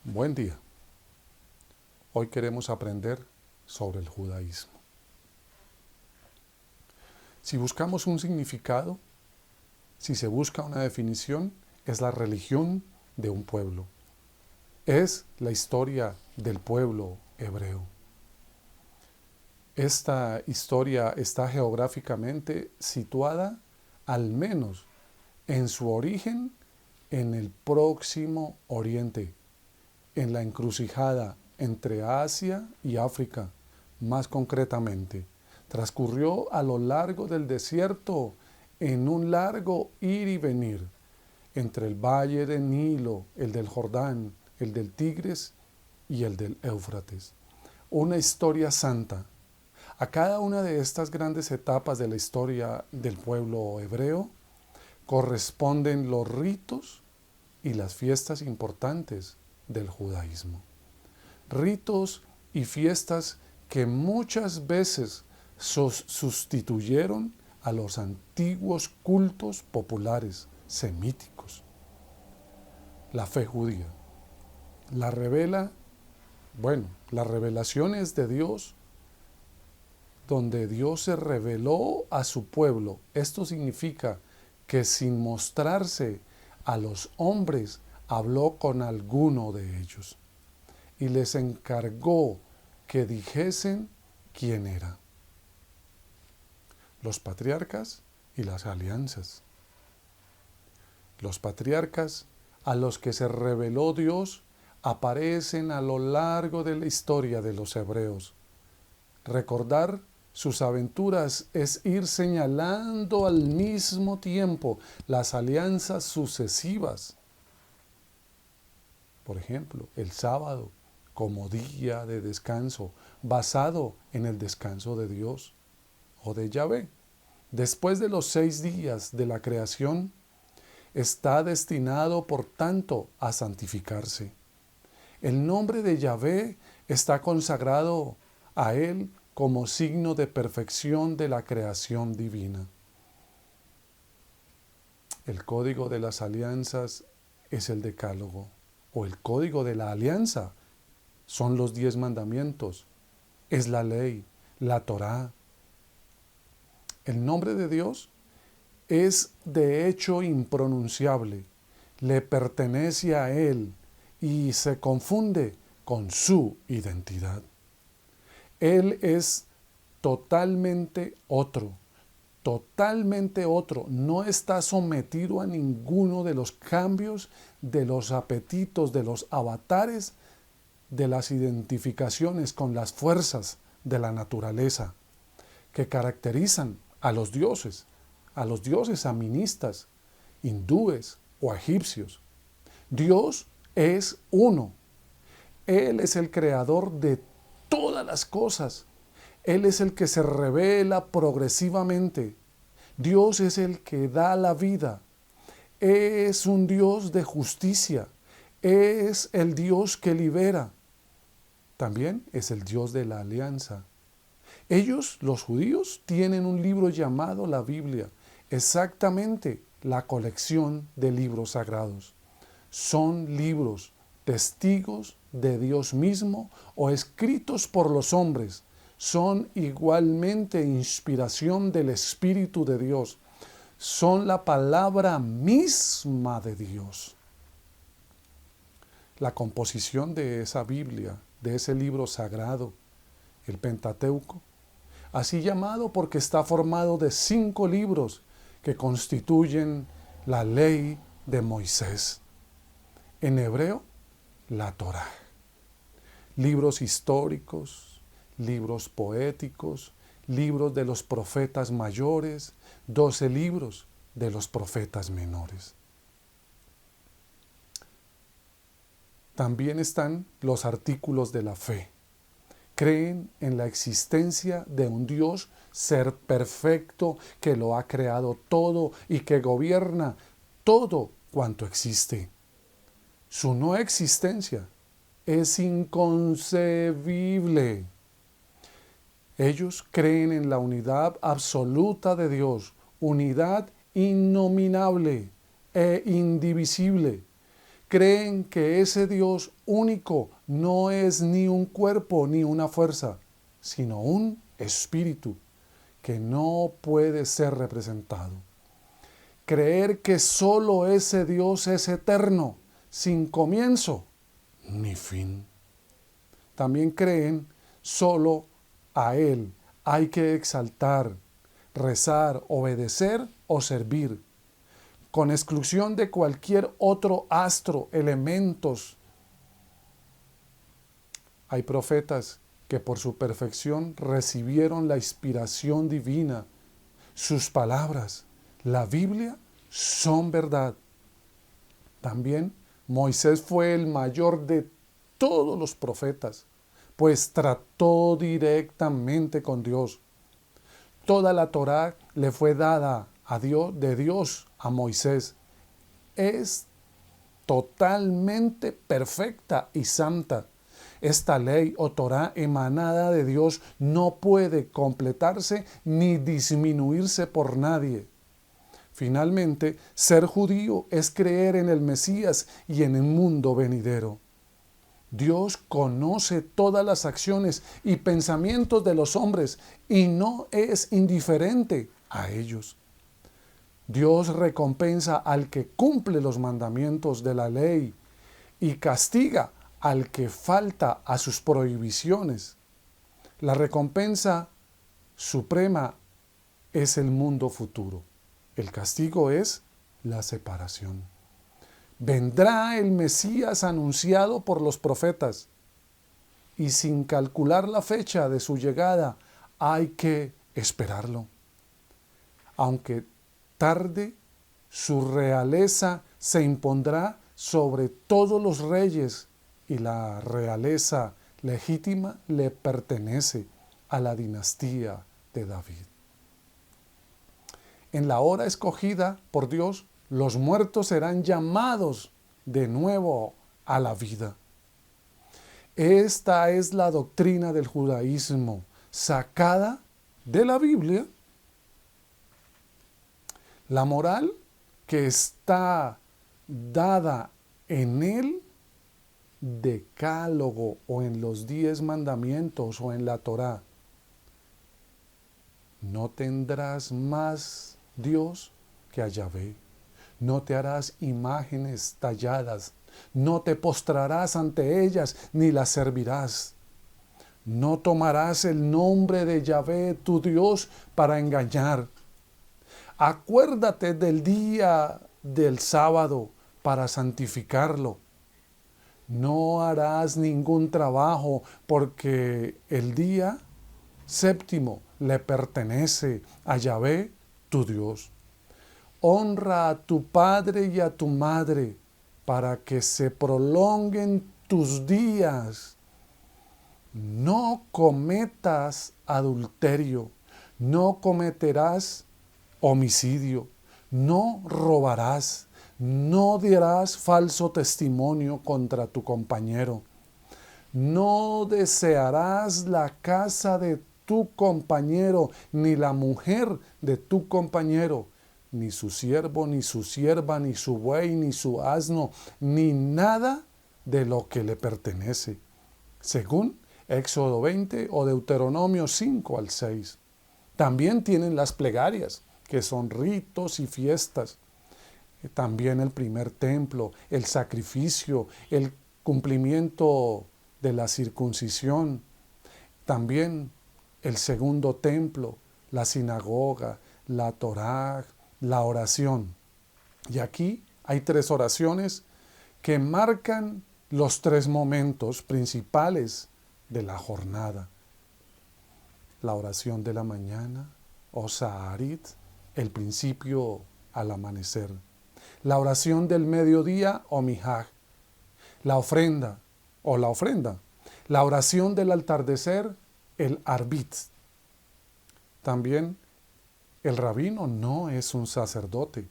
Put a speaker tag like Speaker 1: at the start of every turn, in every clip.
Speaker 1: Buen día. Hoy queremos aprender sobre el judaísmo. Si buscamos un significado, si se busca una definición, es la religión de un pueblo. Es la historia del pueblo hebreo. Esta historia está geográficamente situada, al menos en su origen, en el Próximo Oriente, en la encrucijada entre Asia y África, más concretamente. Transcurrió a lo largo del desierto en un largo ir y venir entre el valle del Nilo, el del Jordán, el del Tigris y el del Éufrates. Una historia santa. A cada una de estas grandes etapas de la historia del pueblo hebreo corresponden los ritos y las fiestas importantes del judaísmo. Ritos y fiestas que muchas veces sustituyeron a los antiguos cultos populares semíticos. La fe judía. La revelación es de Dios, donde Dios se reveló a su pueblo. Esto significa que sin mostrarse a los hombres, habló con alguno de ellos y les encargó que dijesen quién era. Los patriarcas y las alianzas. Los patriarcas a los que se reveló Dios aparecen a lo largo de la historia de los hebreos. Recordar sus aventuras es ir señalando al mismo tiempo las alianzas sucesivas. Por ejemplo, el sábado como día de descanso, basado en el descanso de Dios o de Yahvé. Después de los 6 días de la creación, está destinado, por tanto, a santificarse. El nombre de Yahvé está consagrado a él como signo de perfección de la creación divina. El código de las alianzas es el decálogo, o el código de la alianza son los 10 mandamientos, es la ley, la Torá. El nombre de Dios es de hecho impronunciable, le pertenece a Él y se confunde con su identidad. Él es totalmente otro, no está sometido a ninguno de los cambios, de los apetitos, de los avatares, de las identificaciones con las fuerzas de la naturaleza que caracterizan a los dioses aministas, hindúes o egipcios. Dios es uno. Él es el creador de todas las cosas. Él es el que se revela progresivamente. Dios es el que da la vida. Es un Dios de justicia. Es el Dios que libera. También es el Dios de la alianza. Ellos, los judíos, tienen un libro llamado la Biblia, exactamente la colección de libros sagrados. Son libros, testigos de Dios mismo o escritos por los hombres. Son igualmente inspiración del Espíritu de Dios. Son la palabra misma de Dios. La composición de esa Biblia, de ese libro sagrado, el Pentateuco, así llamado porque está formado de 5 libros que constituyen la ley de Moisés. En hebreo, la Torá. Libros históricos, libros poéticos, libros de los profetas mayores, 12 libros de los profetas menores. También están los artículos de la fe. Creen en la existencia de un Dios, ser perfecto, que lo ha creado todo y que gobierna todo cuanto existe. Su no existencia es inconcebible. Ellos creen en la unidad absoluta de Dios, unidad innominable e indivisible. creen que ese Dios único no es ni un cuerpo ni una fuerza, sino un espíritu que no puede ser representado. Creer que solo ese Dios es eterno, sin comienzo ni fin. También creen solo a Él hay que exaltar, rezar, obedecer o servir, con exclusión de cualquier otro astro, elementos. Hay profetas que por su perfección recibieron la inspiración divina. Sus palabras, la Biblia, son verdad. También Moisés fue el mayor de todos los profetas, pues trató directamente con Dios. Toda la Torá le fue dada de Dios a Moisés. Es totalmente perfecta y santa. Esta ley o Torá emanada de Dios no puede completarse ni disminuirse por nadie. Finalmente, ser judío es creer en el Mesías y en el mundo venidero. Dios conoce todas las acciones y pensamientos de los hombres y no es indiferente a ellos. Dios recompensa al que cumple los mandamientos de la ley y castiga al que falta a sus prohibiciones. La recompensa suprema es el mundo futuro. El castigo es la separación. Vendrá el Mesías anunciado por los profetas y sin calcular la fecha de su llegada hay que esperarlo. Aunque tarde, su realeza se impondrá sobre todos los reyes y la realeza legítima le pertenece a la dinastía de David. En la hora escogida por Dios, los muertos serán llamados de nuevo a la vida. Esta es la doctrina del judaísmo, sacada de la Biblia. La moral que está dada en el Decálogo o en los 10 mandamientos o en la Torá. No tendrás más Dios que a Yahvé. No te harás imágenes talladas. No te postrarás ante ellas ni las servirás. No tomarás el nombre de Yahvé tu Dios para engañar. Acuérdate del día del sábado para santificarlo. No harás ningún trabajo porque el día séptimo le pertenece a Yahvé tu Dios. Honra a tu padre y a tu madre para que se prolonguen tus días. No cometas adulterio, no cometerás homicidio, no robarás, no dirás falso testimonio contra tu compañero. No desearás la casa de tu compañero, ni la mujer de tu compañero, ni su siervo, ni su sierva, ni su buey, ni su asno, ni nada de lo que le pertenece. Según Éxodo 20 o Deuteronomio 5 al 6. También tienen las plegarias, que son ritos y fiestas. También el primer templo, el sacrificio, el cumplimiento de la circuncisión. También el segundo templo, la sinagoga, la Torá, la oración. Y aquí hay 3 oraciones que marcan los 3 momentos principales de la jornada. La oración de la mañana, o Saharit, el principio al amanecer. La oración del mediodía, o Mihaj, la ofrenda, o la ofrenda. La oración del atardecer, el Arbit. También el rabino no es un sacerdote.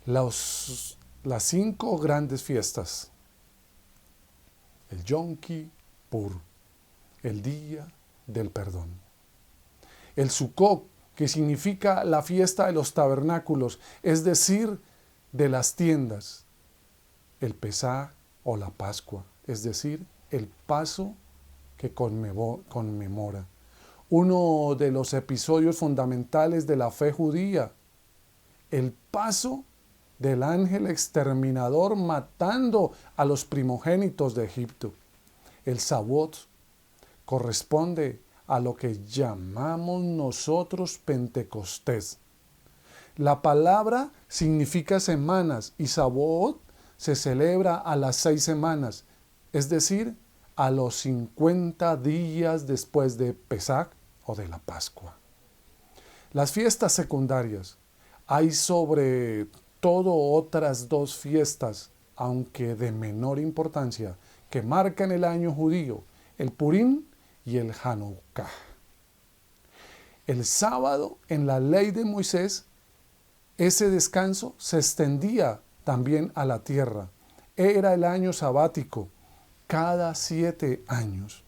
Speaker 1: Las 5 grandes fiestas. El Yom Kippur, el día del perdón. El Sukkot, que significa la fiesta de los tabernáculos, es decir, de las tiendas. el Pesaj o la Pascua, es decir, el paso que conmemora. Uno de los episodios fundamentales de la fe judía, el paso del ángel exterminador matando a los primogénitos de Egipto. El Shavuot corresponde a lo que llamamos nosotros Pentecostés. La palabra significa semanas y Shavuot se celebra a las 6 semanas, es decir, a los 50 días después de Pesaj o de la Pascua. Las fiestas secundarias. Hay sobre todo otras 2 fiestas, aunque de menor importancia, que marcan el año judío, el Purim y el Hanukkah. El sábado, en la ley de Moisés, ese descanso se extendía también a la tierra. Era el año sabático, cada 7 años.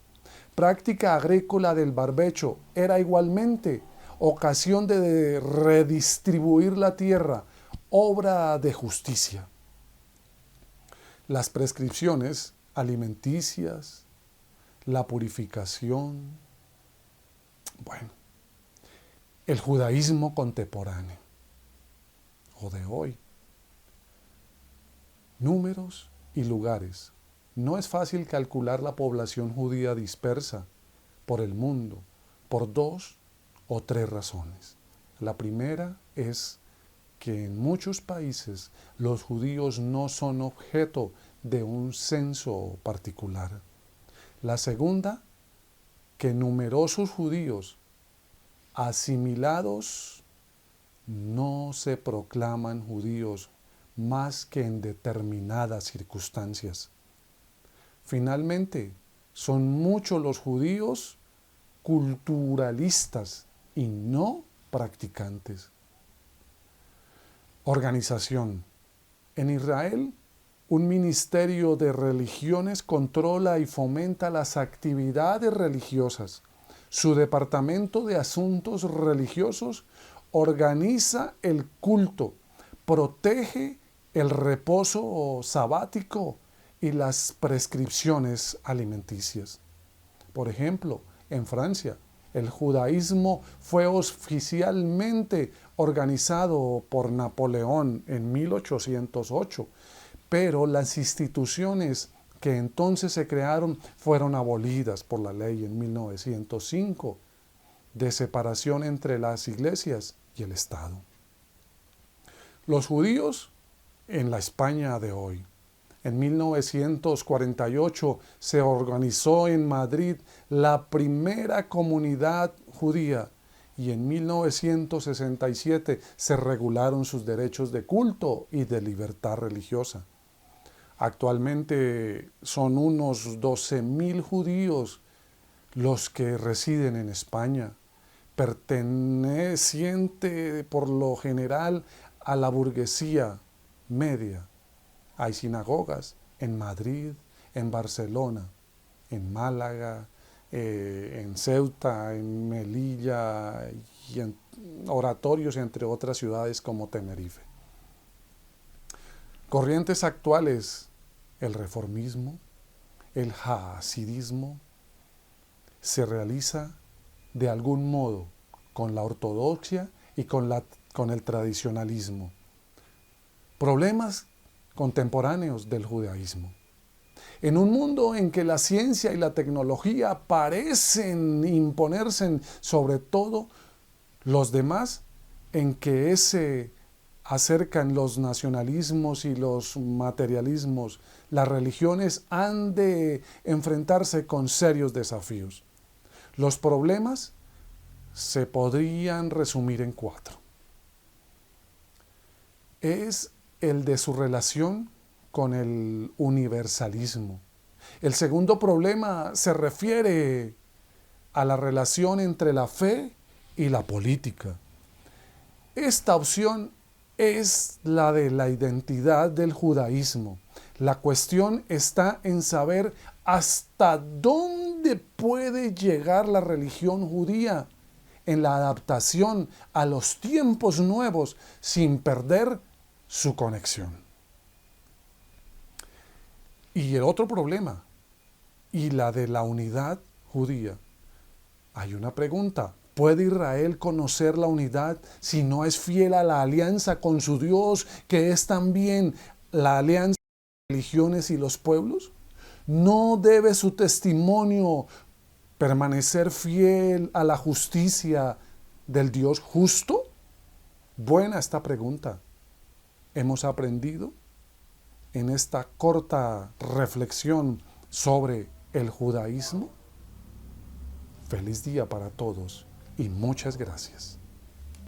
Speaker 1: Práctica agrícola del barbecho era igualmente ocasión de redistribuir la tierra, obra de justicia. Las prescripciones alimenticias, la purificación, el judaísmo contemporáneo o de hoy. Números y lugares. No es fácil calcular la población judía dispersa por el mundo por 2 o 3 razones. La primera es que en muchos países los judíos no son objeto de un censo particular. La segunda, que numerosos judíos asimilados no se proclaman judíos más que en determinadas circunstancias. Finalmente, son muchos los judíos culturalistas y no practicantes. Organización. En Israel, un ministerio de religiones controla y fomenta las actividades religiosas. Su departamento de asuntos religiosos organiza el culto, protege el reposo sabático y las prescripciones alimenticias. Por ejemplo, en Francia, el judaísmo fue oficialmente organizado por Napoleón en 1808, pero las instituciones que entonces se crearon fueron abolidas por la ley en 1905 de separación entre las iglesias y el Estado. Los judíos en la España de hoy. En 1948 se organizó en Madrid la primera comunidad judía y en 1967 se regularon sus derechos de culto y de libertad religiosa. Actualmente son unos 12.000 judíos los que residen en España, perteneciente por lo general a la burguesía media. Hay sinagogas en Madrid, en Barcelona, en Málaga, en Ceuta, en Melilla y en oratorios entre otras ciudades como Tenerife. Corrientes actuales, el reformismo, el hasidismo, se realiza de algún modo con la ortodoxia y con el tradicionalismo. Problemas contemporáneos del judaísmo. En un mundo en que la ciencia y la tecnología parecen imponerse sobre todo los demás, en que se acercan los nacionalismos y los materialismos, las religiones han de enfrentarse con serios desafíos. Los problemas se podrían resumir en 4. Es el de su relación con el universalismo. El segundo problema se refiere a la relación entre la fe y la política. Esta opción es la de la identidad del judaísmo. La cuestión está en saber hasta dónde puede llegar la religión judía en la adaptación a los tiempos nuevos sin perder su conexión. Y el otro problema, y la de la unidad judía. Hay una pregunta. ¿Puede Israel conocer la unidad si no es fiel a la alianza con su Dios, que es también la alianza de las religiones y los pueblos? ¿No debe su testimonio permanecer fiel a la justicia del Dios justo? Buena esta pregunta. ¿Hemos aprendido en esta corta reflexión sobre el judaísmo? Feliz día para todos y muchas gracias.